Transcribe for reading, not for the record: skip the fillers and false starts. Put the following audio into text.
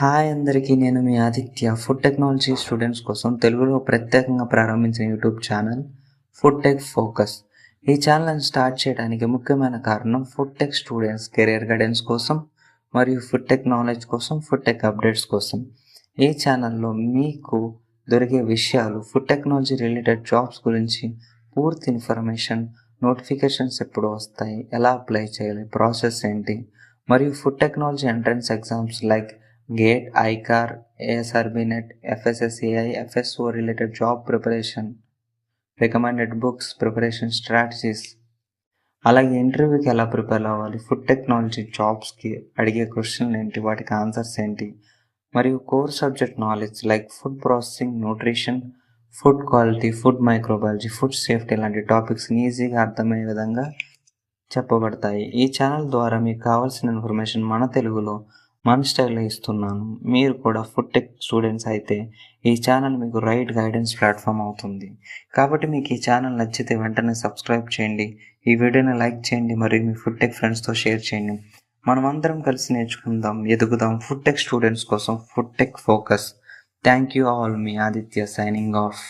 Hi అందరికీ, నేను మీ Aditya. Food technology students కోసం తెలుగులో ప్రత్యేకంగా ప్రారంభించిన YouTube channel food tech focus. ఈ ఛానల్ని స్టార్ట్ చేయడానికి ముఖ్యమైన కారణం food tech students career guidance కోసం మరియు ఫుడ్ టెక్ నాలెడ్జ్ కోసం, ఫుడ్ టెక్ అప్డేట్స్ కోసం. ఈ ఛానల్లో మీకు దొరికే విషయాలు, ఫుడ్ టెక్నాలజీ రిలేటెడ్ జాబ్స్ గురించి పూర్తి ఇన్ఫర్మేషన్, నోటిఫికేషన్స్ ఎప్పుడు వస్తాయి, ఎలా అప్లై చేయాలి, ప్రాసెస్ ఏంటి, మరియు food technology entrance exams like GATE, ICAR, ASRB NET, FSSAI, FSO related job preparation, recommended books, preparation strategies, అలాగే ఇంటర్వ్యూకి ఎలా ప్రిపేర్ అవ్వాలి, ఫుడ్ టెక్నాలజీ జాబ్స్కి అడిగే క్వశ్చన్లు ఏంటి, వాటికి ఆన్సర్స్ ఏంటి, మరియు core subject knowledge like food processing, nutrition, food quality, food microbiology, food safety లాంటి టాపిక్స్ని ఈజీగా అర్థమయ్యే విధంగా చెప్పబడతాయి. ఈ ఛానల్ ద్వారా మీకు కావాల్సిన ఇన్ఫర్మేషన్ మన తెలుగులో, మన స్టైల్లో ఇస్తున్నాను. మీరు కూడా ఫుడ్ టెక్ స్టూడెంట్స్ అయితే ఈ ఛానల్ మీకు రైట్ గైడెన్స్ ప్లాట్ఫామ్ అవుతుంది. కాబట్టి మీకు ఈ ఛానల్ నచ్చితే వెంటనే సబ్స్క్రైబ్ చేయండి, ఈ వీడియోని లైక్ చేయండి మరియు మీ ఫుడ్ టెక్ ఫ్రెండ్స్తో షేర్ చేయండి. మనం అందరం కలిసి నేర్చుకుందాం, ఎదుగుదాం. ఫుడ్ టెక్ స్టూడెంట్స్ కోసం food tech focus. Thank you all. Me Aditya signing off.